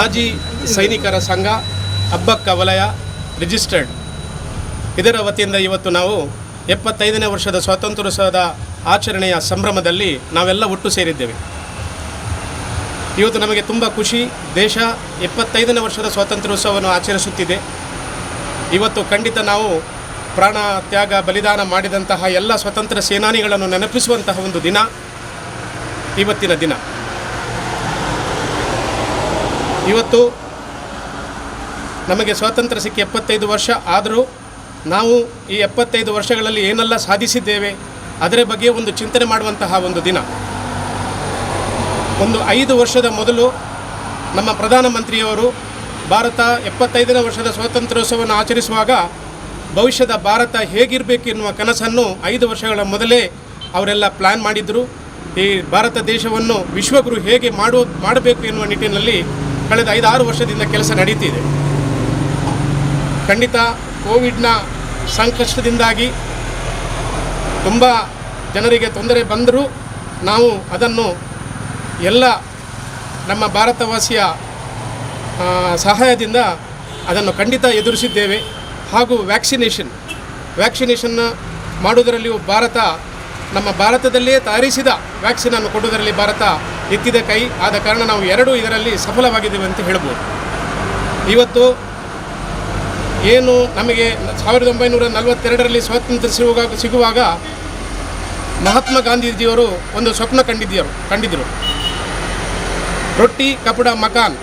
ಮಾಜಿ ಸೈನಿಕರ ಸಂಘ ಅಬ್ಬಕ್ಕ ವಲಯ ರಿಜಿಸ್ಟರ್ಡ್ ಇದರ ವತಿಯಿಂದ ಇವತ್ತು ನಾವು 75ನೇ ವರ್ಷದ ಸ್ವಾತಂತ್ರ್ಯೋತ್ಸವದ ಆಚರಣೆಯ ಸಂಭ್ರಮದಲ್ಲಿ ನಾವೆಲ್ಲ ಒಟ್ಟು ಸೇರಿದ್ದೇವೆ. ಇವತ್ತು ನಮಗೆ ತುಂಬ ಖುಷಿ. ದೇಶ 75ನೇ ವರ್ಷದ ಸ್ವಾತಂತ್ರ್ಯೋತ್ಸವವನ್ನು ಆಚರಿಸುತ್ತಿದೆ. ಇವತ್ತು ಖಂಡಿತ ನಾವು ಪ್ರಾಣ ತ್ಯಾಗ ಬಲಿದಾನ ಮಾಡಿದಂತಹ ಎಲ್ಲ ಸ್ವತಂತ್ರ ಸೇನಾನಿಗಳನ್ನು ನೆನಪಿಸುವಂತಹ ಒಂದು ದಿನ ಇವತ್ತಿನ ದಿನ. ಇವತ್ತು ನಮಗೆ ಸ್ವಾತಂತ್ರ್ಯ ಸಿಕ್ಕಿ 75 ವರ್ಷ ಆದರೂ ನಾವು ಈ 75 ವರ್ಷಗಳಲ್ಲಿ ಏನೆಲ್ಲ ಸಾಧಿಸಿದ್ದೇವೆ ಅದರ ಬಗ್ಗೆ ಒಂದು ಚಿಂತನೆ ಮಾಡುವಂತಹ ಒಂದು ದಿನ. ಒಂದು 5 ವರ್ಷದ ಮೊದಲು ನಮ್ಮ ಪ್ರಧಾನಮಂತ್ರಿಯವರು ಭಾರತ 75ನೇ ವರ್ಷದ ಸ್ವಾತಂತ್ರ್ಯೋತ್ಸವವನ್ನು ಆಚರಿಸುವಾಗ ಭವಿಷ್ಯದ ಭಾರತ ಹೇಗಿರಬೇಕು ಎನ್ನುವ ಕನಸನ್ನು 5 ವರ್ಷಗಳ ಮೊದಲೇ ಅವರೆಲ್ಲ ಪ್ಲ್ಯಾನ್ ಮಾಡಿದ್ದರು. ಈ ಭಾರತ ದೇಶವನ್ನು ವಿಶ್ವಗುರು ಹೇಗೆ ಮಾಡಬೇಕು ಎನ್ನುವ ನಿಟ್ಟಿನಲ್ಲಿ ಕಳೆದ 5-6 ವರ್ಷದಿಂದ ಕೆಲಸ ನಡೀತಿದೆ. ಖಂಡಿತ ಕೋವಿಡ್ನ ಸಂಕಷ್ಟದಿಂದಾಗಿ ತುಂಬ ಜನರಿಗೆ ತೊಂದರೆ ಬಂದರೂ ನಾವು ಅದನ್ನು ಎಲ್ಲ ನಮ್ಮ ಭಾರತವಾಸಿಯ ಸಹಾಯದಿಂದ ಅದನ್ನು ಖಂಡಿತ ಎದುರಿಸಿದ್ದೇವೆ. ಹಾಗೂ ವ್ಯಾಕ್ಸಿನೇಷನ್ನ ಮಾಡುವುದರಲ್ಲಿಯೂ ಭಾರತ ನಮ್ಮ ಭಾರತದಲ್ಲೇ ತಯಾರಿಸಿದ ವ್ಯಾಕ್ಸಿನನ್ನು ಕೊಡುವುದರಲ್ಲಿ ಭಾರತ ಎತ್ತಿದ ಕೈ. ಆದ ಕಾರಣ ನಾವು ಎರಡೂ ಇದರಲ್ಲಿ ಸಫಲವಾಗಿದ್ದೇವೆ ಅಂತ ಹೇಳ್ಬೋದು. ಇವತ್ತು ಏನು ನಮಗೆ 1942ರಲ್ಲಿ ಸ್ವಾತಂತ್ರ್ಯ ಸಿಗುವಾಗ ಮಹಾತ್ಮ ಗಾಂಧೀಜಿಯವರು ಒಂದು ಸ್ವಪ್ನ ಕಂಡಿದ್ದರು. ರೊಟ್ಟಿ ಕಪಡ ಮಕಾನ್,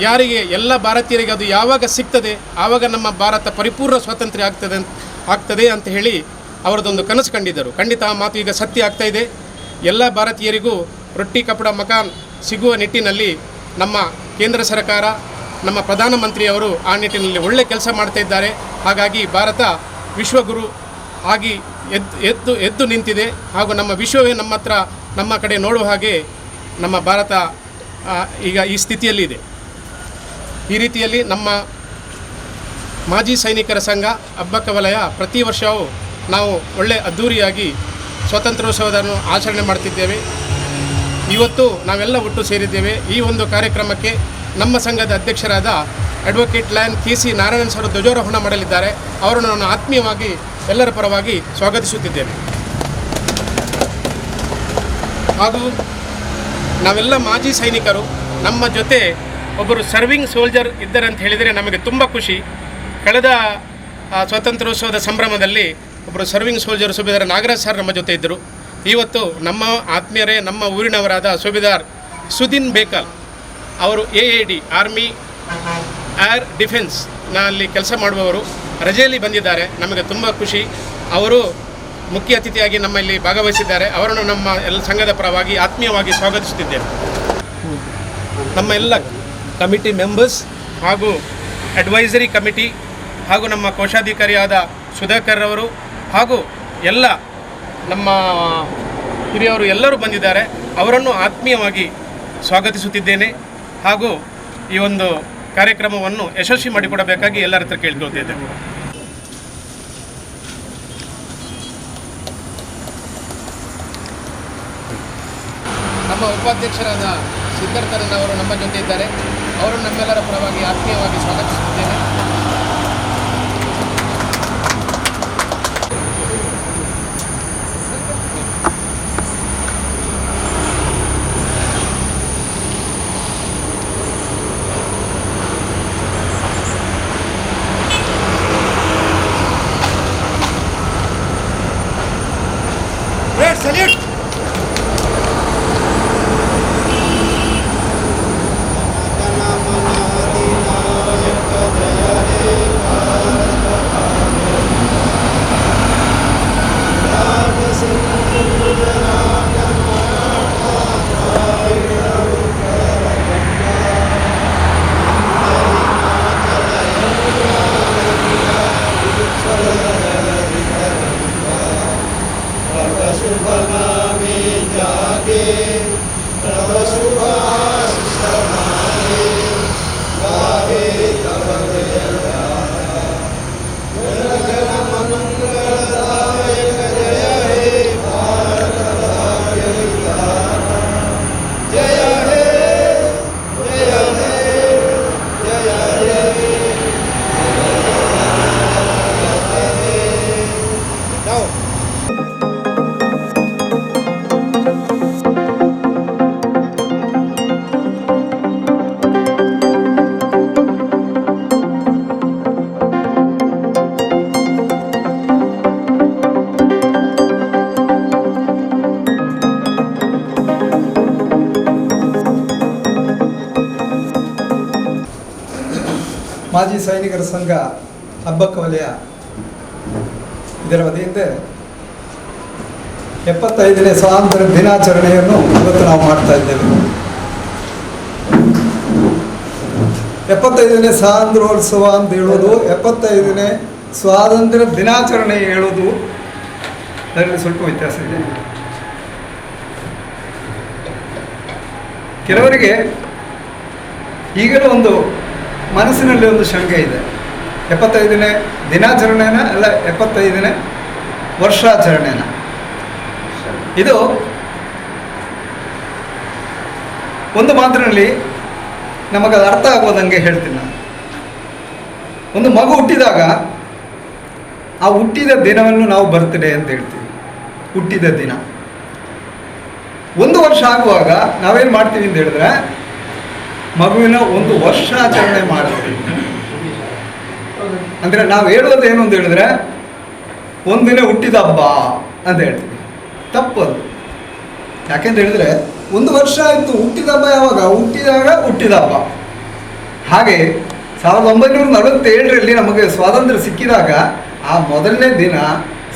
ಯಾರಿಗೆ ಎಲ್ಲ ಭಾರತೀಯರಿಗೆ ಅದು ಯಾವಾಗ ಸಿಗ್ತದೆ ಆವಾಗ ನಮ್ಮ ಭಾರತ ಪರಿಪೂರ್ಣ ಸ್ವಾತಂತ್ರ್ಯ ಆಗ್ತದೆ ಅಂತ ಹೇಳಿ ಅವರದೊಂದು ಕನಸು ಕಂಡಿದ್ದರು. ಖಂಡಿತ ಆ ಮಾತು ಈಗ ಸತ್ಯ ಆಗ್ತಾ ಇದೆ. ಎಲ್ಲ ಭಾರತೀಯರಿಗೂ ರೊಟ್ಟಿ ಕಪಡ ಮಕಾನ್ ಸಿಗುವ ನಿಟ್ಟಿನಲ್ಲಿ ನಮ್ಮ ಕೇಂದ್ರ ಸರ್ಕಾರ, ನಮ್ಮ ಪ್ರಧಾನಮಂತ್ರಿಯವರು ಆ ನಿಟ್ಟಿನಲ್ಲಿ ಒಳ್ಳೆ ಕೆಲಸ ಮಾಡ್ತಾ ಇದ್ದಾರೆ. ಹಾಗಾಗಿ ಭಾರತ ವಿಶ್ವಗುರು ಆಗಿ ಎದ್ದು ನಿಂತಿದೆ. ಹಾಗೂ ನಮ್ಮ ವಿಶ್ವವೇ ನಮ್ಮ ಕಡೆ ನೋಡುವ ಹಾಗೆ ನಮ್ಮ ಭಾರತ ಈಗ ಈ ಸ್ಥಿತಿಯಲ್ಲಿದೆ. ಈ ರೀತಿಯಲ್ಲಿ ನಮ್ಮ ಮಾಜಿ ಸೈನಿಕರ ಸಂಘ ಅಬ್ಬಕ್ಕ ವಲಯ ಪ್ರತಿ ವರ್ಷವೂ ನಾವು ಒಳ್ಳೆ ಅದ್ಧೂರಿಯಾಗಿ ಸ್ವಾತಂತ್ರ್ಯೋತ್ಸವವನ್ನು ಆಚರಣೆ ಮಾಡ್ತಿದ್ದೇವೆ. ಇವತ್ತು ನಾವೆಲ್ಲ ಒಟ್ಟು ಸೇರಿದ್ದೇವೆ. ಈ ಒಂದು ಕಾರ್ಯಕ್ರಮಕ್ಕೆ ನಮ್ಮ ಸಂಘದ ಅಧ್ಯಕ್ಷರಾದ advocate LAN KC. Narayanan sir ಧ್ವಜಾರೋಹಣ ಮಾಡಲಿದ್ದಾರೆ. ಅವರನ್ನು ನಾನು ಆತ್ಮೀಯವಾಗಿ ಎಲ್ಲರ ಪರವಾಗಿ ಸ್ವಾಗತಿಸುತ್ತಿದ್ದೇನೆ. ಹಾಗೂ ನಾವೆಲ್ಲ ಮಾಜಿ ಸೈನಿಕರು, ನಮ್ಮ ಜೊತೆ ಒಬ್ಬರು ಸರ್ವಿಂಗ್ ಸೋಲ್ಜರ್ ಇದ್ದಾರೆ ಅಂತ ಹೇಳಿದರೆ ನಮಗೆ ತುಂಬ ಖುಷಿ. ಕಳೆದ ಸ್ವಾತಂತ್ರ್ಯೋತ್ಸವದ ಸಂಭ್ರಮದಲ್ಲಿ ಒಬ್ಬರು ಸರ್ವಿಂಗ್ ಸೋಲ್ಜರ್ ಸುಬೇದಾರ್ ನಾಗರಾಜ್ ಸರ್ ನಮ್ಮ ಜೊತೆ ಇದ್ದರು. ಇವತ್ತು ನಮ್ಮ ಆತ್ಮೀಯರೇ, ನಮ್ಮ ಊರಿನವರಾದ ಸುಬೇದಾರ್ ಸುದಿನ್ ಬೇಕಲ್ ಅವರು AAD ಆರ್ಮಿ ಏರ್ ಡಿಫೆನ್ಸ್ನಲ್ಲಿ ಕೆಲಸ ಮಾಡುವವರು ರಜೆಯಲ್ಲಿ ಬಂದಿದ್ದಾರೆ. ನಮಗೆ ತುಂಬ ಖುಷಿ. ಅವರು ಮುಖ್ಯ ಅತಿಥಿಯಾಗಿ ನಮ್ಮಲ್ಲಿ ಭಾಗವಹಿಸಿದ್ದಾರೆ. ಅವರನ್ನು ನಮ್ಮ ಎಲ್ಲ ಸಂಘದ ಪರವಾಗಿ ಆತ್ಮೀಯವಾಗಿ ಸ್ವಾಗತಿಸುತ್ತಿದ್ದೇನೆ. ನಮ್ಮ ಎಲ್ಲ ಕಮಿಟಿ ಮೆಂಬರ್ಸ್ ಹಾಗೂ ಅಡ್ವೈಸರಿ ಕಮಿಟಿ ಹಾಗೂ ನಮ್ಮ ಕೋಶಾಧಿಕಾರಿಯಾದ ಸುಧಾಕರ್ ಅವರು ಹಾಗೂ ಎಲ್ಲ ನಮ್ಮ ಹಿರಿಯವರು ಎಲ್ಲರೂ ಬಂದಿದ್ದಾರೆ. ಅವರನ್ನು ಆತ್ಮೀಯವಾಗಿ ಸ್ವಾಗತಿಸುತ್ತಿದ್ದೇನೆ. ಹಾಗೂ ಈ ಒಂದು ಕಾರ್ಯಕ್ರಮವನ್ನು ಯಶಸ್ವಿ ಮಾಡಿಕೊಡಬೇಕಾಗಿ ಎಲ್ಲರ ಹತ್ರ ಕೇಳ್ಕೊಳ್ತಿದ್ದೇವೆ. ನಮ್ಮ ಉಪಾಧ್ಯಕ್ಷರಾದ ಸಿದ್ಧಾರ್ಥರನ್ ಅವರು ನಮ್ಮ ಜೊತೆ ಇದ್ದಾರೆ. ಅವರು ನಮ್ಮೆಲ್ಲರ ಪರವಾಗಿ ಆತ್ಮೀಯವಾಗಿ ಸ್ವಾಗತಿಸುತ್ತಿದ್ದೇನೆ. Salute! ಮಾಜಿ ಸೈನಿಕರ ಸಂಘ ಹಬ್ಬಕ್ಕ ವಲಯ ಇದರ ವತಿಯಿಂದ 75ನೇ ಸ್ವಾತಂತ್ರ್ಯ ದಿನಾಚರಣೆಯನ್ನು ಇವತ್ತು ನಾವು ಮಾಡ್ತಾ ಇದ್ದೇವೆ. 75ನೇ ಸ್ವಾತಂತ್ರ್ಯೋತ್ಸವ ಅಂತ ಹೇಳೋದು, 75ನೇ ಸ್ವಾತಂತ್ರ್ಯ ದಿನಾಚರಣೆ ಹೇಳೋದು ಅದರಲ್ಲಿ ಸ್ವಲ್ಪ ವ್ಯತ್ಯಾಸ ಇದೆ. ಕೆಲವರಿಗೆ ಈಗಲೂ ಒಂದು ಮನಸ್ಸಿನಲ್ಲಿ ಒಂದು ಶಂಕೆ ಇದೆ, 75ನೇ ದಿನಾಚರಣೆನ ಅಲ್ಲ 75ನೇ ವರ್ಷಾಚರಣೆನ. ಇದು ಒಂದು ಮಾತಿನಲ್ಲಿ ನಮಗದು ಅರ್ಥ ಆಗೋದಂಗೆ ಹೇಳ್ತೀನಿ ನಾನು. ಒಂದು ಮಗು ಹುಟ್ಟಿದಾಗ ಆ ಹುಟ್ಟಿದ ದಿನವನ್ನು ನಾವು ಬರ್ತ್ಡೇ ಅಂತ ಹೇಳ್ತೀವಿ, ಹುಟ್ಟಿದ ದಿನ. 1 ವರ್ಷ ಆಗುವಾಗ ನಾವೇನು ಮಾಡ್ತೀವಿ ಅಂತ ಹೇಳಿದ್ರೆ ಮಗುವಿನ 1 ವರ್ಷಾಚರಣೆ ಮಾಡ್ತೀವಿ. ಅಂದರೆ ನಾವು ಹೇಳೋದು ಏನು ಅಂತ ಹೇಳಿದ್ರೆ ಒಂದಿನ ಹುಟ್ಟಿದ ಹಬ್ಬ ಅಂತ ಹೇಳ್ತೀವಿ. ತಪ್ಪದು. ಯಾಕೆಂತ ಹೇಳಿದ್ರೆ 1 ವರ್ಷ ಆಯಿತು, ಹುಟ್ಟಿದ ಹಬ್ಬ ಯಾವಾಗ? ಹುಟ್ಟಿದಾಗ ಹುಟ್ಟಿದ ಹಬ್ಬ. ಹಾಗೆ 1947ರಲ್ಲಿ ನಮಗೆ ಸ್ವಾತಂತ್ರ್ಯ ಸಿಕ್ಕಿದಾಗ ಆ ಮೊದಲನೇ ದಿನ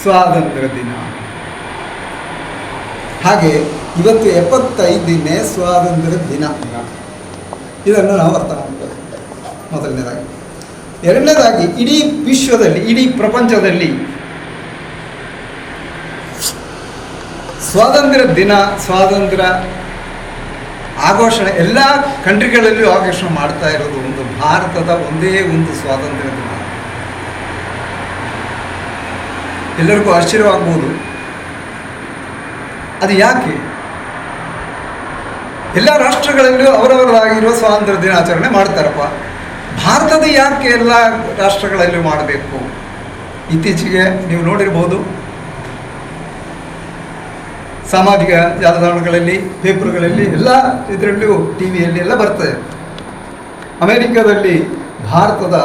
ಸ್ವಾತಂತ್ರ್ಯ ದಿನ. ಹಾಗೆ ಇವತ್ತು 75ನೇ ಸ್ವಾತಂತ್ರ್ಯ ದಿನ. ಇದನ್ನು ನಾವು ಅರ್ಥ ಮಾಡ್ಬೋದು ಮೊದಲನೇದಾಗಿ. ಎರಡನೇದಾಗಿ ಇಡೀ ವಿಶ್ವದಲ್ಲಿ, ಇಡೀ ಪ್ರಪಂಚದಲ್ಲಿ ಸ್ವಾತಂತ್ರ್ಯ ದಿನ, ಸ್ವಾತಂತ್ರ್ಯ ಆಘೋಷಣೆ ಎಲ್ಲ ಕಂಟ್ರಿಗಳಲ್ಲಿಯೂ ಆಘೋಷಣೆ ಮಾಡ್ತಾ ಇರೋದು ಒಂದು ಭಾರತದ ಒಂದೇ ಒಂದು ಸ್ವಾತಂತ್ರ್ಯ ದಿನ. ಎಲ್ಲರಿಗೂ ಆಶ್ಚರ್ಯವಾಗ್ಬೋದು, ಅದು ಯಾಕೆ? ಎಲ್ಲ ರಾಷ್ಟ್ರಗಳಲ್ಲಿಯೂ ಅವರವರದಾಗಿರುವ ಸ್ವಾತಂತ್ರ್ಯ ದಿನಾಚರಣೆ ಮಾಡ್ತಾರಪ್ಪ, ಭಾರತದ ಯಾಕೆ ಎಲ್ಲ ರಾಷ್ಟ್ರಗಳಲ್ಲೂ ಮಾಡಬೇಕು? ಇತ್ತೀಚೆಗೆ ನೀವು ನೋಡಿರ್ಬೋದು, ಸಾಮಾಜಿಕ ಜಾಲತಾಣಗಳಲ್ಲಿ, ಪೇಪರ್ಗಳಲ್ಲಿ, ಎಲ್ಲ ಇದರಲ್ಲೂ ಟಿ ವಿಯಲ್ಲಿ ಎಲ್ಲ ಬರ್ತದೆ. ಅಮೇರಿಕಾದಲ್ಲಿ ಭಾರತದ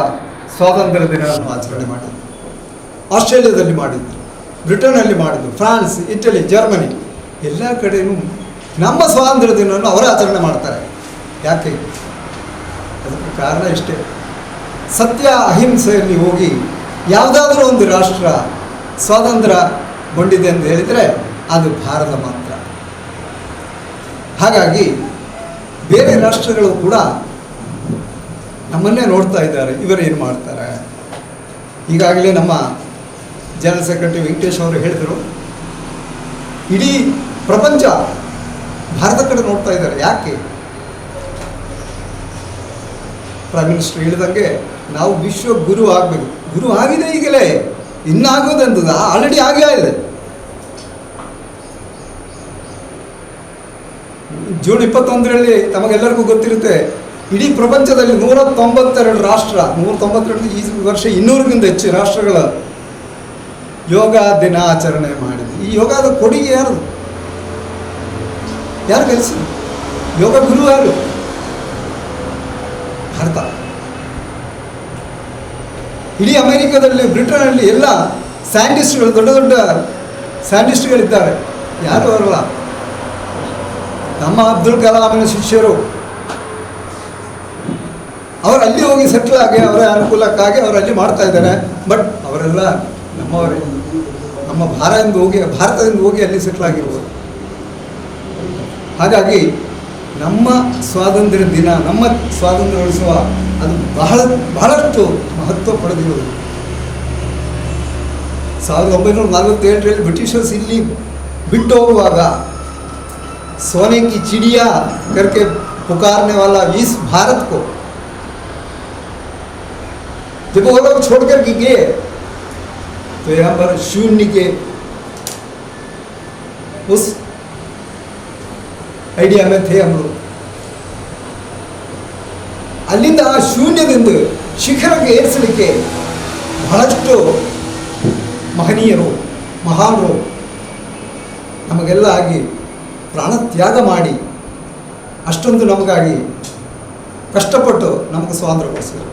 ಸ್ವಾತಂತ್ರ್ಯ ದಿನವನ್ನು ಆಚರಣೆ ಮಾಡಿದ್ರು, ಆಸ್ಟ್ರೇಲಿಯಾದಲ್ಲಿ ಮಾಡಿದ್ರು, ಬ್ರಿಟನ್ನಲ್ಲಿ ಮಾಡಿದ್ರು, ಫ್ರಾನ್ಸ್, ಇಟಲಿ, ಜರ್ಮನಿ ಎಲ್ಲ ಕಡೆಯೂ ನಮ್ಮ ಸ್ವಾತಂತ್ರ್ಯ ದಿನವನ್ನು ಅವರು ಆಚರಣೆ ಮಾಡ್ತಾರೆ. ಯಾಕೆ? ಅದಕ್ಕೆ ಕಾರಣ ಇಷ್ಟೇ, ಸತ್ಯ ಅಹಿಂಸೆಯಲ್ಲಿ ಹೋಗಿ ಯಾವುದಾದ್ರೂ ಒಂದು ರಾಷ್ಟ್ರ ಸ್ವಾತಂತ್ರ್ಯಗೊಂಡಿದೆ ಅಂತ ಹೇಳಿದರೆ ಅದು ಭಾರತ ಮಾತ್ರ. ಹಾಗಾಗಿ ಬೇರೆ ರಾಷ್ಟ್ರಗಳು ಕೂಡ ನಮ್ಮನ್ನೇ ನೋಡ್ತಾ ಇದ್ದಾರೆ, ಇವರೇನು ಮಾಡ್ತಾರೆ. ಈಗಾಗಲೇ ನಮ್ಮ ಜನರಲ್ ಸೆಕ್ರೆಟರಿ ವೆಂಕಟೇಶ್ ಅವರು ಹೇಳಿದರು, ಇಡೀ ಪ್ರಪಂಚ ಭಾರತ ಕಡೆ ನೋಡ್ತಾ ಇದ್ದಾರೆ. ಯಾಕೆ? ಪ್ರೈಮ್ ಮಿನಿಸ್ಟರ್ ಹೇಳಿದಂಗೆ ನಾವು ವಿಶ್ವ ಗುರು ಆಗಬೇಕು. ಗುರು ಆಗಿದೆ, ಈಗಲೇ ಇನ್ನಾಗೋದಂತದ ಆಲ್ರೆಡಿ ಆಗೇ ಇದೆ. ಜೂನ್ 21ರಲ್ಲಿ ತಮಗೆಲ್ಲರಿಗೂ ಗೊತ್ತಿರುತ್ತೆ, ಇಡೀ ಪ್ರಪಂಚದಲ್ಲಿ 192 ರಾಷ್ಟ್ರ, 192 ಈ ವರ್ಷ 200ಕ್ಕಿಂತ ಹೆಚ್ಚು ರಾಷ್ಟ್ರಗಳ ಯೋಗ ದಿನಾಚರಣೆ ಮಾಡಿದೆ. ಈ ಯೋಗದ ಕೊಡುಗೆ ಯಾರು ಕಲಿಸಿ? ಯೋಗ ಗುರು ಯಾರು? ಭಾರತ. ಇಡೀ ಅಮೆರಿಕದಲ್ಲಿ, ಬ್ರಿಟನ್ನಲ್ಲಿ ಎಲ್ಲ ಸೈಂಟಿಸ್ಟ್ಗಳು, ದೊಡ್ಡ ದೊಡ್ಡ ಸೈಂಟಿಸ್ಟ್ಗಳಿದ್ದಾರೆ. ಯಾರು ಅವರಲ್ಲ, ನಮ್ಮ ಅಬ್ದುಲ್ ಕಲಾಮಿನ ಶಿಷ್ಯರು. ಅವರು ಅಲ್ಲಿ ಹೋಗಿ ಸೆಟ್ಲ್ ಆಗಿ ಅವರ ಅನುಕೂಲಕ್ಕಾಗಿ ಅವರು ಅಲ್ಲಿ ಮಾಡ್ತಾ ಇದ್ದಾರೆ. ಬಟ್ ಅವರೆಲ್ಲ ನಮ್ಮವರೇ, ನಮ್ಮ ಭಾರತದಿಂದ ಹೋಗಿ ಅಲ್ಲಿ ಸೆಟ್ಲ್ ಆಗಿರ್ಬೋದು. ಹಾಗಾಗಿ ನಮ್ಮ ಸ್ವಾತಂತ್ರ್ಯ ದಿನ, ನಮ್ಮ ಸ್ವಾತಂತ್ರ್ಯೋತ್ಸವ ಅದು ಬಹಳಷ್ಟು ಮಹತ್ವ ಪಡೆದಿರುವುದು. 1947ರಲ್ಲಿ ಬ್ರಿಟಿಷರ್ಸ್ ಇಲ್ಲಿ ಬಿಟ್ಟು ಹೋಗುವಾಗ सोने की चिड़िया करके पुकारने वाला इस भारत को जब वो लोग छोड़ कर गए तो यहाँ पर शून्य के उस आइडिया में थे हम लोग. ಅಲ್ಲಿಂದ ಆ ಶೂನ್ಯದಿಂದ ಶಿಖರಕ್ಕೆ ಏರಿಸಲಿಕ್ಕೆ ಬಹಳಷ್ಟು ಮಹನೀಯರು, ಮಹಾನರು ನಮಗೆಲ್ಲ ಆಗಿ ಪ್ರಾಣ ತ್ಯಾಗ ಮಾಡಿ ಅಷ್ಟೊಂದು ನಮಗಾಗಿ ಕಷ್ಟಪಟ್ಟು ನಮಗೆ ಸ್ವಾತಂತ್ರ್ಯ ಕೊಡಿಸಿದರು.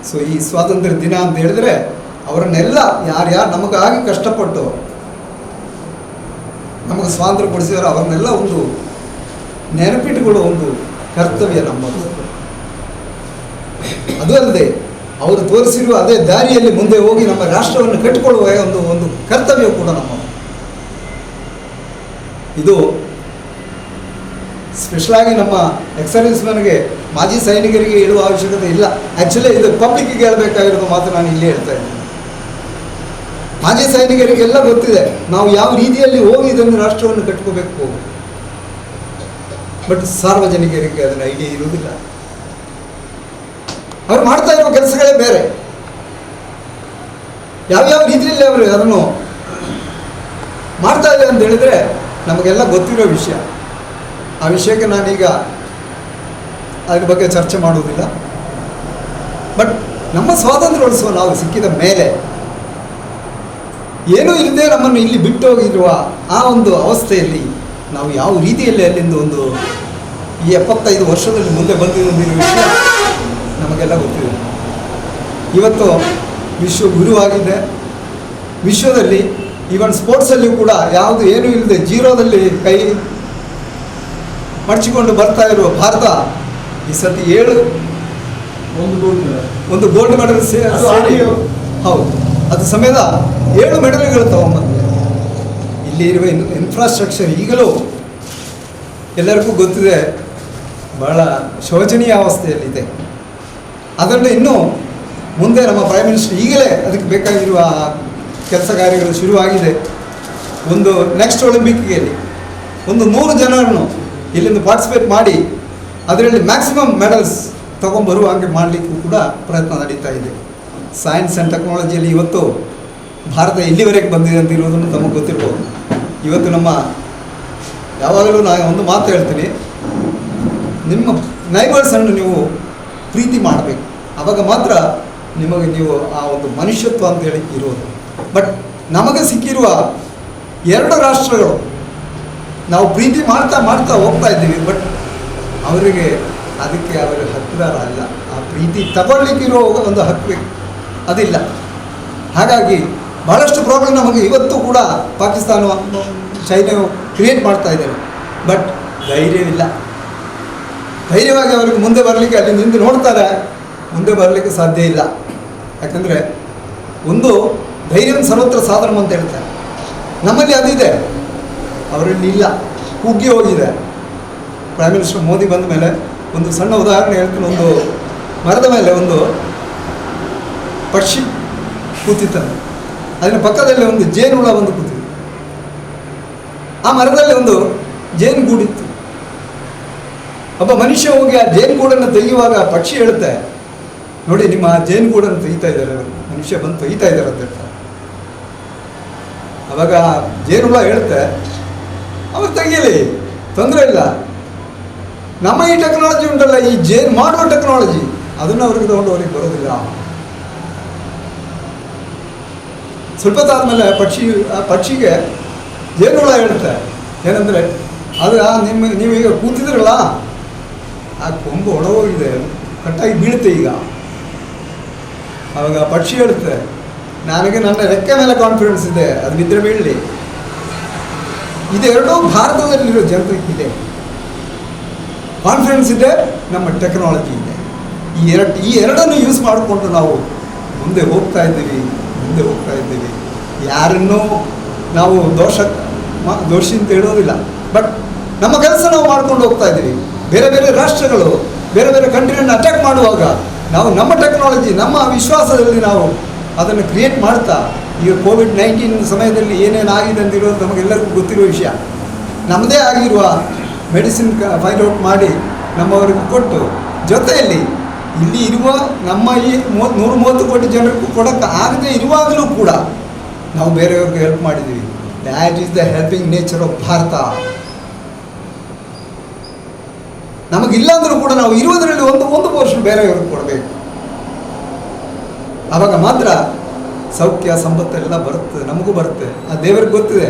ಸೊ ಈ ಸ್ವಾತಂತ್ರ್ಯ ದಿನ ಅಂತ ಹೇಳಿದ್ರೆ ಅವರನ್ನೆಲ್ಲ ಯಾರ್ಯಾರು ನಮಗಾಗಿ ಕಷ್ಟಪಟ್ಟು ನಮಗೆ ಸ್ವಾತಂತ್ರ್ಯ ಕೊಡಿಸಿದಾರೋ ಅವರನ್ನೆಲ್ಲ ಒಂದು ನೆನಪಿಟ್ಟುಕೊಳ್ಳೋ ಒಂದು ಕರ್ತವ್ಯ ನಮ್ಮದು. ಅದು ಅಲ್ಲದೆ ಅವರು ತೋರಿಸಿರುವ ಅದೇ ದಾರಿಯಲ್ಲಿ ಮುಂದೆ ಹೋಗಿ ನಮ್ಮ ರಾಷ್ಟ್ರವನ್ನು ಕಟ್ಟಿಕೊಳ್ಳುವ ಒಂದು ಕರ್ತವ್ಯ ಕೂಡ ನಮ್ಮ ಇದು ಸ್ಪೆಷಲಾಗಿ ನಮ್ಮ ಎಕ್ಸರ್ವಿಸ್ಮನ್ಗೆ ಮಾಜಿ ಸೈನಿಕರಿಗೆ ಹೇಳುವ ಅವಶ್ಯಕತೆ ಇಲ್ಲ. ಆ್ಯಕ್ಚುಲಿ ಇದು ಪಬ್ಲಿಕ್ಕಿಗೆ ಹೇಳಬೇಕಾಗಿರೋದು ಮಾತ್ರ ನಾನು ಇಲ್ಲೇ ಹೇಳ್ತಾ ಇದ್ದೀನಿ. ಮಾಜಿ ಸೈನಿಕರಿಗೆಲ್ಲ ಗೊತ್ತಿದೆ ನಾವು ಯಾವ ರೀತಿಯಲ್ಲಿ ಹೋಗಿ ಇದನ್ನು ರಾಷ್ಟ್ರವನ್ನು ಕಟ್ಕೋಬೇಕು. ಬಟ್ ಸಾರ್ವಜನಿಕರಿಗೆ ಅದನ್ನು ಐಡಿಯಾ ಇರುವುದಿಲ್ಲ. ಅವ್ರು ಮಾಡ್ತಾ ಇರೋ ಕೆಲಸಗಳೇ ಬೇರೆ. ಯಾವ್ಯಾವ ರೀತಿಯಲ್ಲಿ ಅವರು ಅದನ್ನು ಮಾಡ್ತಾ ಇದ್ದಾರೆ ಅಂತ ಹೇಳಿದ್ರೆ ನಮಗೆಲ್ಲ ಗೊತ್ತಿರೋ ವಿಷಯ. ಆ ವಿಷಯಕ್ಕೆ ನಾನೀಗ ಅದ್ರ ಬಗ್ಗೆ ಚರ್ಚೆ ಮಾಡುವುದಿಲ್ಲ. ಬಟ್ ನಮ್ಮ ಸ್ವಾತಂತ್ರ್ಯೋತ್ಸವ ನಾವು ಸಿಕ್ಕಿದ ಮೇಲೆ ಏನೂ ಇಲ್ಲದೆ ನಮ್ಮನ್ನು ಇಲ್ಲಿ ಬಿಟ್ಟು ಹೋಗಿರುವ ಆ ಒಂದು ಅವಸ್ಥೆಯಲ್ಲಿ ನಾವು ಯಾವ ರೀತಿಯಲ್ಲಿ ಅಲ್ಲಿಂದ ಈ 75 ವರ್ಷದಲ್ಲಿ ಮುಂದೆ ಬಂದಿರೋ ವಿಷಯ ನಮಗೆಲ್ಲ ಗೊತ್ತಿದೆ. ಇವತ್ತು ವಿಶ್ವ ಗುರುವಾಗಿದೆ. ವಿಶ್ವದಲ್ಲಿ ಈವನ್ ಸ್ಪೋರ್ಟ್ಸಲ್ಲಿ ಕೂಡ ಯಾವುದು ಏನೂ ಇಲ್ಲದೆ ಜೀರೋದಲ್ಲಿ ಕೈ ಮಡಚಿಕೊಂಡು ಬರ್ತಾ ಇರುವ ಭಾರತ ಈ ಸತಿ ಒಂದು ಗೋಲ್ಡ್ ಮೆಡಲ್ ಹೌದು, ಅದು ಸಮೇತ 7 ಮೆಡಲ್ಗಳು ತಗೊಂಬಂದಿದೆ. ಇಲ್ಲಿ ಇರುವ ಇನ್ಫ್ರಾಸ್ಟ್ರಕ್ಚರ್ ಈಗಲೂ ಎಲ್ಲರಿಗೂ ಗೊತ್ತಿದೆ, ಬಹಳ ಶೋಚನೀಯ ಅವಸ್ಥೆಯಲ್ಲಿದೆ. ಅದನ್ನು ಇನ್ನೂ ಮುಂದೆ ನಮ್ಮ ಪ್ರೈಮ್ ಮಿನಿಸ್ಟರ್ ಈಗಲೇ ಅದಕ್ಕೆ ಬೇಕಾಗಿರುವ ಕೆಲಸ ಕಾರ್ಯಗಳು ಶುರುವಾಗಿದೆ. ಒಂದು ನೆಕ್ಸ್ಟ್ ಒಲಿಂಪಿಕ್ಗೆ ಒಂದು 100 ಜನರನ್ನು ಇಲ್ಲಿಂದ ಪಾರ್ಟಿಸಿಪೇಟ್ ಮಾಡಿ ಅದರಲ್ಲಿ ಮ್ಯಾಕ್ಸಿಮಮ್ ಮೆಡಲ್ಸ್ ತೊಗೊಂಬರುವ ಹಾಗೆ ಮಾಡಲಿಕ್ಕೂ ಕೂಡ ಪ್ರಯತ್ನ ನಡೀತಾ ಇದೆ. ಸೈನ್ಸ್ ಆ್ಯಂಡ್ ಟೆಕ್ನಾಲಜಿಯಲ್ಲಿ ಇವತ್ತು ಭಾರತ ಎಲ್ಲಿವರೆಗೆ ಬಂದಿದೆ ಅಂತ ಇರೋದನ್ನು ನಮಗೆ ಗೊತ್ತಿರ್ಬೋದು. ಇವತ್ತು ನಮ್ಮ ಯಾವಾಗಲೂ ನಾನು ಒಂದು ಮಾತು ಹೇಳ್ತೀನಿ, ನಿಮ್ಮ ನೈಬರ್ಸನ್ನು ನೀವು ಪ್ರೀತಿ ಮಾಡಬೇಕು. ಆವಾಗ ಮಾತ್ರ ನೀವು ಆ ಒಂದು ಮನುಷ್ಯತ್ವ ಅಂತೇಳಿ ಇರೋದು. ಬಟ್ ನಮಗೆ ಸಿಕ್ಕಿರುವ 2 ರಾಷ್ಟ್ರಗಳು ನಾವು ಪ್ರೀತಿ ಮಾಡ್ತಾ ಹೋಗ್ತಾ ಇದ್ದೀವಿ. ಬಟ್ ಅವರಿಗೆ ಅದಕ್ಕೆ ಅವರ ಹಕ್ಕುದಾರ ಅಲ್ಲ. ಆ ಪ್ರೀತಿ ತಗೊಳ್ಲಿಕ್ಕಿರೋ ಒಂದು ಹಕ್ಕು ಅದಿಲ್ಲ. ಹಾಗಾಗಿ ಭಾಳಷ್ಟು ಪ್ರಾಬ್ಲಮ್ ನಮಗೆ ಇವತ್ತು ಕೂಡ ಪಾಕಿಸ್ತಾನ ಚೈನಾ ಕ್ರಿಯೇಟ್ ಮಾಡ್ತಾ ಇದ್ದಾರೆ. ಬಟ್ ಧೈರ್ಯವಿಲ್ಲ. ಧೈರ್ಯವಾಗಿ ಅವರಿಗೆ ಮುಂದೆ ಬರಲಿಕ್ಕೆ ಅಲ್ಲಿ ನಿಂತು ನೋಡ್ತಾರೆ, ಮುಂದೆ ಬರಲಿಕ್ಕೆ ಸಾಧ್ಯ ಇಲ್ಲ. ಯಾಕಂದರೆ ಒಂದು ಧೈರ್ಯ ಸರ್ವತ್ರ ಸಾಧನ ಅಂತ ಹೇಳ್ತಾರೆ. ನಮ್ಮಲ್ಲಿ ಅದಿದೆ, ಅವರಲ್ಲಿ ಇಲ್ಲ, ಕುಗ್ಗಿ ಹೋಗಿದೆ. ಪ್ರೈಮ್ ಮಿನಿಸ್ಟರ್ ಮೋದಿ ಬಂದ ಮೇಲೆ ಒಂದು ಸಣ್ಣ ಉದಾಹರಣೆ ಹೇಳ್ತೀನಿ. ಒಂದು ಮರದ ಮೇಲೆ ಒಂದು ಪಕ್ಷಿ ಕೂತಿತ್ತಂತೆ. ಅದರ ಪಕ್ಕದಲ್ಲಿ ಒಂದು ಜೇನುಹುಳ ಬಂದು ಕೂತಿತ್ತು. ಆ ಮರದಲ್ಲಿ ಒಂದು ಜೇನುಗೂಡಿತ್ತು. ಒಬ್ಬ ಮನುಷ್ಯ ಹೋಗಿ ಆ ಜೇನುಗೂಡನ್ನು ತೆಗೆಯುವಾಗ ಪಕ್ಷಿ ಹೇಳುತ್ತೆ, ನೋಡಿ ನಿಮ್ಮ ಆ ಜೇನುಗೂಡನ್ನು ತೆಗಿತಾ ಇದ್ದಾರೆ, ಮನುಷ್ಯ ಬಂದು ತೆಗಿತಾ ಇದ್ದಾರೆ ಅಂತ ಹೇಳ್ತಾರೆ. ಅವಾಗ ಜೇನುಹುಳ ಹೇಳುತ್ತೆ, ಅವ್ರು ತೆಗೀಲಿ, ತೊಂದರೆ ಇಲ್ಲ, ನಮ್ಮ ಈ ಟೆಕ್ನಾಲಜಿ ಉಂಟಲ್ಲ, ಈ ಜೇನು ಮಾಡುವ ಟೆಕ್ನಾಲಜಿ, ಅದನ್ನು ಅವ್ರಿಗೆ ತಗೊಂಡು ಅವ್ರಿಗೆ ಬರೋದಿಲ್ಲ. ಸ್ವಲ್ಪ ಆದಮೇಲೆ ಆ ಪಕ್ಷಿಗೆ ಜೇನುಹುಳ ಹೇಳುತ್ತೆ ಏನಂದರೆ, ಅದು ನೀವೀಗ ಕೂತಿದ್ರಲ್ಲ, ಆ ಕೊಂಬು ಒಳಗೋಗಿದೆ, ಕಟ್ಟಾಗಿ ಬೀಳುತ್ತೆ ಈಗ. ಆವಾಗ ಪಕ್ಷಿ ಹೇಳುತ್ತೆ, ನನಗೆ ನನ್ನ ರೆಕ್ಕೆ ಮೇಲೆ ಕಾನ್ಫಿಡೆನ್ಸ್ ಇದೆ, ಅದು ಬಿದ್ದರೆ ಬೀಳಲಿ. ಇದೆರಡೂ ಭಾರತದಲ್ಲಿರೋ ಜನತೆಗಿದೆ. ಕಾನ್ಫಿಡೆನ್ಸ್ ಇದೆ, ನಮ್ಮ ಟೆಕ್ನಾಲಜಿ ಇದೆ. ಈ ಎರಡನ್ನು ಯೂಸ್ ಮಾಡಿಕೊಂಡು ನಾವು ಮುಂದೆ ಹೋಗ್ತಾ ಇದ್ದೀವಿ. ಯಾರನ್ನೂ ನಾವು ದೋಷಿ ಅಂತ ಹೇಳೋದಿಲ್ಲ. ಬಟ್ ನಮ್ಮ ಕೆಲಸ ನಾವು ಮಾಡ್ಕೊಂಡು ಹೋಗ್ತಾ ಇದ್ದೀವಿ. ಬೇರೆ ಬೇರೆ ರಾಷ್ಟ್ರಗಳು ಬೇರೆ ಬೇರೆ ಕಂಟ್ರಿಯನ್ನು ಅಟ್ಯಾಕ್ ಮಾಡುವಾಗ ನಾವು ನಮ್ಮ ಟೆಕ್ನಾಲಜಿ, ನಮ್ಮ ವಿಶ್ವಾಸದಲ್ಲಿ ನಾವು ಅದನ್ನು ಕ್ರಿಯೇಟ್ ಮಾಡ್ತಾ, ಈಗ ಕೋವಿಡ್-19 ಸಮಯದಲ್ಲಿ ಏನೇನಾಗಿದೆ ಅಂತಿರೋದು ನಮಗೆಲ್ಲರಿಗೂ ಗೊತ್ತಿರುವ ವಿಷಯ. ನಮ್ಮದೇ ಆಗಿರುವ ಮೆಡಿಸಿನ್ ಫೈಂಡ್ ಔಟ್ ಮಾಡಿ ನಮ್ಮವರಿಗೆ ಕೊಟ್ಟು, ಜೊತೆಯಲ್ಲಿ ಇಲ್ಲಿ ಇರುವ ನಮ್ಮ ಈ 130 ಕೋಟಿ ಜನರಿಗೂ ಕೊಡೋಕ್ಕೆ ಆಗದೆ ಇರುವಾಗಲೂ ಕೂಡ ನಾವು ಬೇರೆಯವ್ರಿಗೆ ಹೆಲ್ಪ್ ಮಾಡಿದ್ದೀವಿ. That is the helping nature of Bharat. ನಮಗಿಲ್ಲಾಂದರೂ ಕೂಡ ನಾವು ಇರುವುದರಲ್ಲಿ ಒಂದು ಪೋರ್ಷನ್ ಬೇರೆಯವ್ರಿಗೆ ಕೊಡಬೇಕು. ಆವಾಗ ಮಾತ್ರ ಸೌಖ್ಯ ಸಂಪತ್ತೆಲ್ಲ ಬರುತ್ತೆ, ನಮಗೂ ಬರುತ್ತೆ. ಆ ದೇವರಿಗೆ ಗೊತ್ತಿದೆ,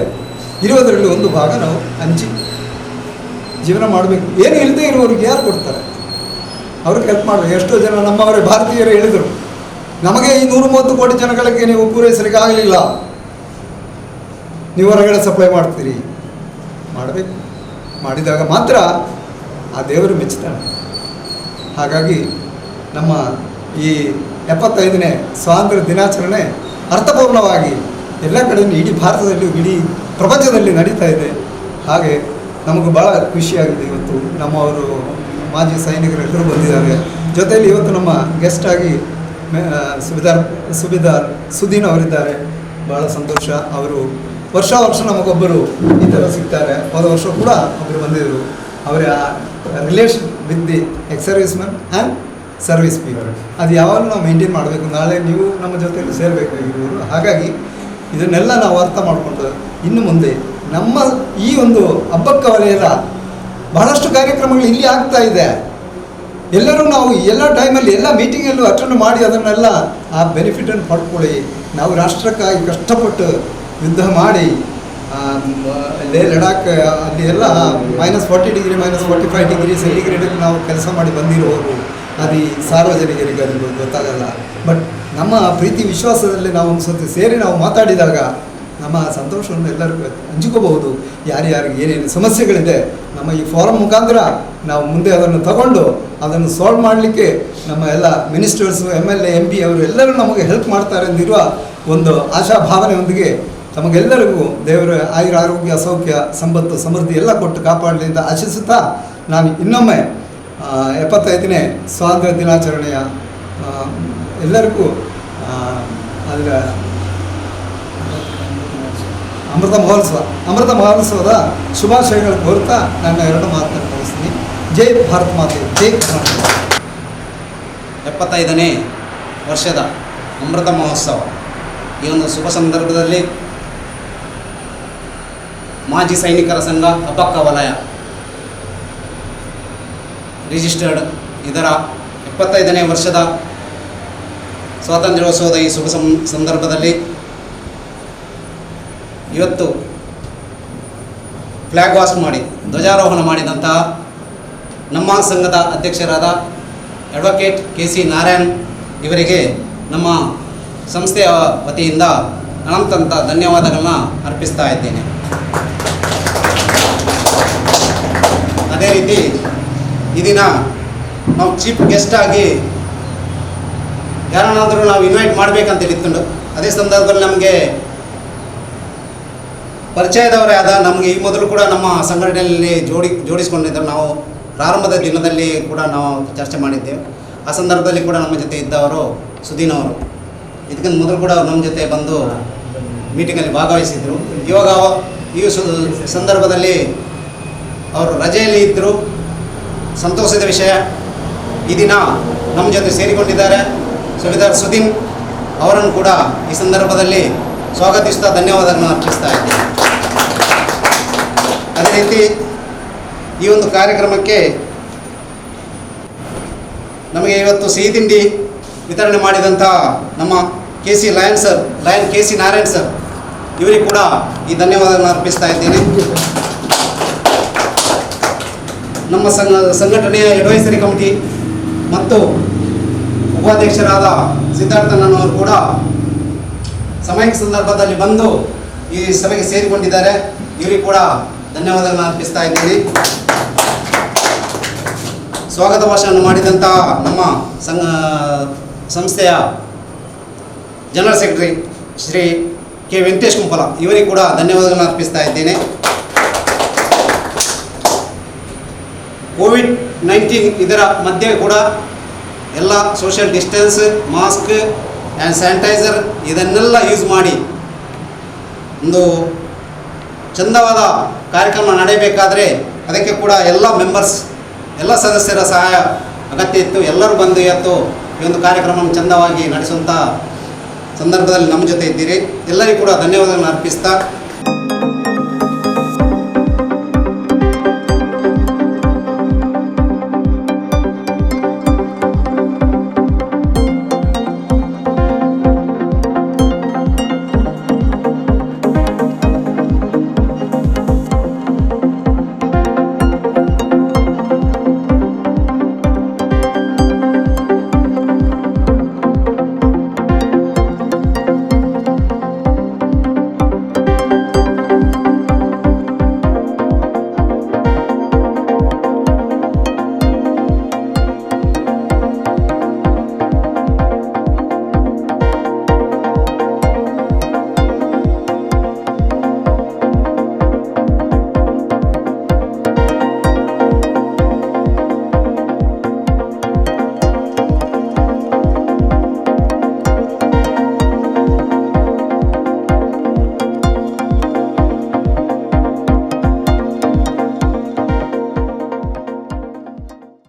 ಇರುವುದರಲ್ಲಿ ಒಂದು ಭಾಗ ನಾವು ಹಂಚಿ ಜೀವನ ಮಾಡಬೇಕು. ಏನು ಇಲ್ಲದೆ ಇರುವವ್ರಿಗೆ ಯಾರು ಕೊಡ್ತಾರೆ? ಅವ್ರಿಗೆ ಹೆಲ್ಪ್ ಮಾಡಬೇಕು. ಎಷ್ಟೋ ಜನ ನಮ್ಮವರೇ ಭಾರತೀಯರು ಹೇಳಿದರು, ನಮಗೆ ಈ 130 ಕೋಟಿ ಜನಗಳಿಗೆ ನೀವು ಪೂರೈಸಲಿಕ್ಕೆ ಆಗಲಿಲ್ಲ, ನೀವು ಹೊರಗಡೆ ಸಪ್ಲೈ ಮಾಡ್ತೀರಿ. ಮಾಡಬೇಕು. ಮಾಡಿದಾಗ ಮಾತ್ರ ಆ ದೇವರು ಮೆಚ್ಚುತ್ತಾನೆ. ಹಾಗಾಗಿ ನಮ್ಮ ಈ 75ನೇ ಸ್ವಾತಂತ್ರ್ಯ ದಿನಾಚರಣೆ ಅರ್ಥಪೂರ್ಣವಾಗಿ ಎಲ್ಲ ಕಡೆಯೂ ಇಡೀ ಭಾರತದಲ್ಲೂ ಇಡೀ ಪ್ರಪಂಚದಲ್ಲಿ ನಡೀತಾ ಇದೆ. ಹಾಗೆ ನಮಗೂ ಭಾಳ ಖುಷಿಯಾಗಿದೆ. ಇವತ್ತು ನಮ್ಮವರು ಮಾಜಿ ಸೈನಿಕರೆಲ್ಲರೂ ಬಂದಿದ್ದಾರೆ. ಜೊತೆಯಲ್ಲಿ ಇವತ್ತು ನಮ್ಮ ಗೆಸ್ಟ್ ಆಗಿ ಸುಬೇದಾರ್ ಸುದೀನ್ ಅವರಿದ್ದಾರೆ. ಭಾಳ ಸಂತೋಷ. ಅವರು ವರ್ಷ ನಮಗೊಬ್ಬರು ಈ ಥರ ಸಿಗ್ತಾರೆ. ಹೋದ ವರ್ಷ ಕೂಡ ಒಬ್ಬರು ಬಂದಿದ್ದರು. ಅವರ relation with the ex service man and service people ಅದು ಯಾವಾಗಲೂ ನಾವು ಮೇಂಟೈನ್ ಮಾಡಬೇಕು. ನಾಳೆ ನೀವು ನಮ್ಮ ಜೊತೆಯಲ್ಲಿ ಸೇರಬೇಕಾಗಿರುವರು. ಹಾಗಾಗಿ ಇದನ್ನೆಲ್ಲ ನಾವು ಅರ್ಥ ಮಾಡಿಕೊಂಡು ಇನ್ನು ಮುಂದೆ ನಮ್ಮ ಈ ಒಂದು ಹಬ್ಬಕ್ಕ ವಲಯದ ಬಹಳಷ್ಟು ಕಾರ್ಯಕ್ರಮಗಳು ಇಲ್ಲಿ ಆಗ್ತಾ ಇದೆ. ಎಲ್ಲರೂ ನಾವು ಎಲ್ಲ ಟೈಮಲ್ಲಿ ಎಲ್ಲ ಮೀಟಿಂಗಲ್ಲೂ ಅಟೆಂಡ್ ಮಾಡಿ ಅದನ್ನೆಲ್ಲ ಆ ಬೆನಿಫಿಟನ್ನು ಪಡ್ಕೊಳ್ಳಿ. ನಾವು ರಾಷ್ಟ್ರಕ್ಕಾಗಿ ಕಷ್ಟಪಟ್ಟು ಯುದ್ಧ ಮಾಡಿ ಲಡಾಖ್ ಅಲ್ಲಿ ಎಲ್ಲ -40 ಡಿಗ್ರಿ -45 ಡಿಗ್ರಿ ಸೆಂಟಿಗ್ರೇಡಲ್ಲಿ ನಾವು ಕೆಲಸ ಮಾಡಿ ಬಂದಿರುವವರು ಅದು ಈ ಸಾರ್ವಜನಿಕರಿಗೆ ಅದು ಗೊತ್ತಾಗಲ್ಲ. ಬಟ್ ನಮ್ಮ ಪ್ರೀತಿ ವಿಶ್ವಾಸದಲ್ಲಿ ನಾವು ಒಂದು ಸತಿ ಸೇರಿ ನಾವು ಮಾತಾಡಿದಾಗ ನಮ್ಮ ಸಂತೋಷವನ್ನು ಎಲ್ಲರಿಗೂ ಹಂಚಿಕೋಬಹುದು. ಯಾರ್ಯಾರಿಗೆ ಏನೇನು ಸಮಸ್ಯೆಗಳಿದೆ ನಮ್ಮ ಈ ಫೋರಮ್ ಮುಖಾಂತರ ನಾವು ಮುಂದೆ ಅದನ್ನು ತಗೊಂಡು ಅದನ್ನು ಸಾಲ್ವ್ ಮಾಡಲಿಕ್ಕೆ ನಮ್ಮ ಎಲ್ಲ ಮಿನಿಸ್ಟರ್ಸು MLA MP ಅವರು ಎಲ್ಲರೂ ನಮಗೆ ಹೆಲ್ಪ್ ಮಾಡ್ತಾರೆ ಎಂದಿರುವ ಒಂದು ಆಶಾಭಾವನೆಯೊಂದಿಗೆ ತಮಗೆಲ್ಲರಿಗೂ ದೇವರ ಆರೋಗ್ಯ ಸೌಖ್ಯ ಸಂಪತ್ತು ಸಮೃದ್ಧಿ ಎಲ್ಲ ಕೊಟ್ಟು ಕಾಪಾಡಲಿ ಅಂತ ಆಶಿಸುತ್ತಾ ನಾನು ಇನ್ನೊಮ್ಮೆ 75ನೇ ಸ್ವಾತಂತ್ರ್ಯ ದಿನಾಚರಣೆಯ ಎಲ್ಲರಿಗೂ ಅದರ ಅಮೃತ ಮಹೋತ್ಸವದ ಶುಭಾಶಯಗಳು ಕೋರುತ್ತಾ ನನ್ನ 2 ಮಾತನ್ನು ಮುಗಿಸ್ತೀನಿ. ಜೈ ಭಾರತ್ ಮಾತೆ, ಜೈ ಕರ್ನಾಟಕ. 75ನೇ ವರ್ಷದ ಅಮೃತ ಮಹೋತ್ಸವ ಈ ಒಂದು ಶುಭ ಸಂದರ್ಭದಲ್ಲಿ ಮಾಜಿ ಸೈನಿಕರ ಸಂಘ ಅಬ್ಬಕ್ಕ ವಲಯ ರಿಜಿಸ್ಟರ್ಡ್ ಇದರ 75ನೇ ವರ್ಷದ ಸ್ವಾತಂತ್ರ್ಯೋತ್ಸವದ ಈ ಶುಭ ಸಂದರ್ಭದಲ್ಲಿ ಇವತ್ತು ಫ್ಲ್ಯಾಗ್ ವಾಸ್ಟ್ ಮಾಡಿ ಧ್ವಜಾರೋಹಣ ಮಾಡಿದಂತಹ ನಮ್ಮ ಸಂಘದ ಅಧ್ಯಕ್ಷರಾದ ಅಡ್ವೊಕೇಟ್ KC ನಾರಾಯಣ್ ಇವರಿಗೆ ನಮ್ಮ ಸಂಸ್ಥೆಯ ವತಿಯಿಂದ ಅನಂತ ಧನ್ಯವಾದಗಳನ್ನ ಅರ್ಪಿಸ್ತಾ ಇದ್ದೇನೆ. ಅದೇ ರೀತಿ ಈ ದಿನ ನಾವು ಚೀಫ್ ಗೆಸ್ಟ್ ಆಗಿ ಯಾರನ್ನಾದರೂ ನಾವು ಇನ್ವೈಟ್ ಮಾಡಬೇಕಂತೇಳಿ ಇತ್ತು. ಅದೇ ಸಂದರ್ಭದಲ್ಲಿ ನಮಗೆ ಪರಿಚಯದವರೇ ಆದ ನಮಗೆ ಈ ಮೊದಲು ಕೂಡ ನಮ್ಮ ಸಂಘಟನೆಯಲ್ಲಿ ಜೋಡಿಸಿಕೊಂಡಿದ್ದರು. ನಾವು ಪ್ರಾರಂಭದ ದಿನದಲ್ಲಿ ಕೂಡ ನಾವು ಚರ್ಚೆ ಮಾಡಿದ್ದೇವೆ. ಆ ಸಂದರ್ಭದಲ್ಲಿ ಕೂಡ ನಮ್ಮ ಜೊತೆ ಇದ್ದವರು ಸುದೀನ್ ಅವರು ಇದಕ್ಕಿಂತ ಮೊದಲು ಕೂಡ ನಮ್ಮ ಜೊತೆ ಬಂದು ಮೀಟಿಂಗಲ್ಲಿ ಭಾಗವಹಿಸಿದರು. ಇವಾಗ ಈ ಸಂದರ್ಭದಲ್ಲಿ ಅವರು ರಜೆಯಲ್ಲಿ ಇದ್ದರು. ಸಂತೋಷದ ವಿಷಯ ಈ ದಿನ ನಮ್ಮ ಜೊತೆ ಸೇರಿಕೊಂಡಿದ್ದಾರೆ. ಸುಬೇದಾರ್ ಸುದೀನ್ ಅವರನ್ನು ಕೂಡ ಈ ಸಂದರ್ಭದಲ್ಲಿ ಸ್ವಾಗತಿಸ್ತಾ ಧನ್ಯವಾದಗಳನ್ನು ಅರ್ಪಿಸ್ತಾ ಇದ್ದೇನೆ. ಅದೇ ರೀತಿ ಈ ಒಂದು ಕಾರ್ಯಕ್ರಮಕ್ಕೆ ನಮಗೆ ಇವತ್ತು ಸಿಹಿ ತಿಂಡಿ ವಿತರಣೆ ಮಾಡಿದಂಥ ನಮ್ಮ KC ನಾರಾಯಣ್ ಸರ್ ಇವರಿಗೆ ಕೂಡ ಈ ಧನ್ಯವಾದಗಳನ್ನು ಅರ್ಪಿಸ್ತಾ ಇದ್ದೇನೆ. ನಮ್ಮ ಸಂಘಟನೆಯ ಅಡ್ವೈಸರಿ ಕಮಿಟಿ ಮತ್ತು ಉಪಾಧ್ಯಕ್ಷರಾದ ಸಿದ್ಧಾರ್ಥನವರು ಕೂಡ ಸಮಯಕ್ಕೆ ಸಂದರ್ಭದಲ್ಲಿ ಬಂದು ಈ ಸಭೆಗೆ ಸೇರಿಕೊಂಡಿದ್ದಾರೆ. ಇವರಿಗೆ ಕೂಡ ಧನ್ಯವಾದಗಳನ್ನು ಅರ್ಪಿಸ್ತಾ ಇದ್ದೀನಿ. ಸ್ವಾಗತ ಭಾಷಣವನ್ನು ಮಾಡಿದಂತಹ ನಮ್ಮ ಸಂಸ್ಥೆಯ general secretary Shri K. Venkatesh Kumpala ಇವರಿಗೆ ಕೂಡ ಧನ್ಯವಾದಗಳನ್ನು ಅರ್ಪಿಸ್ತಾ ಇದ್ದೇನೆ. COVID-19 ಇದರ ಮಧ್ಯೆ ಕೂಡ ಎಲ್ಲ social distance, mask and sanitiser ಇದನ್ನೆಲ್ಲ ಯೂಸ್ ಮಾಡಿ ಒಂದು ಚಂದವಾದ ಕಾರ್ಯಕ್ರಮ ನಡೆಯಬೇಕಾದರೆ ಅದಕ್ಕೆ ಕೂಡ ಎಲ್ಲ ಸದಸ್ಯರ ಸಹಾಯ ಅಗತ್ಯ ಇತ್ತು. ಎಲ್ಲರೂ ಬಂದು ಇವತ್ತು ಈ ಒಂದು ಕಾರ್ಯಕ್ರಮ ಚಂದವಾಗಿ ನಡೆಸುವಂಥ ಸಂದರ್ಭದಲ್ಲಿ ನಮ್ಮ ಜೊತೆ ಇದ್ದೀರಿ. ಎಲ್ಲರಿಗೂ ಕೂಡ ಧನ್ಯವಾದಗಳನ್ನು ಅರ್ಪಿಸ್ತಾ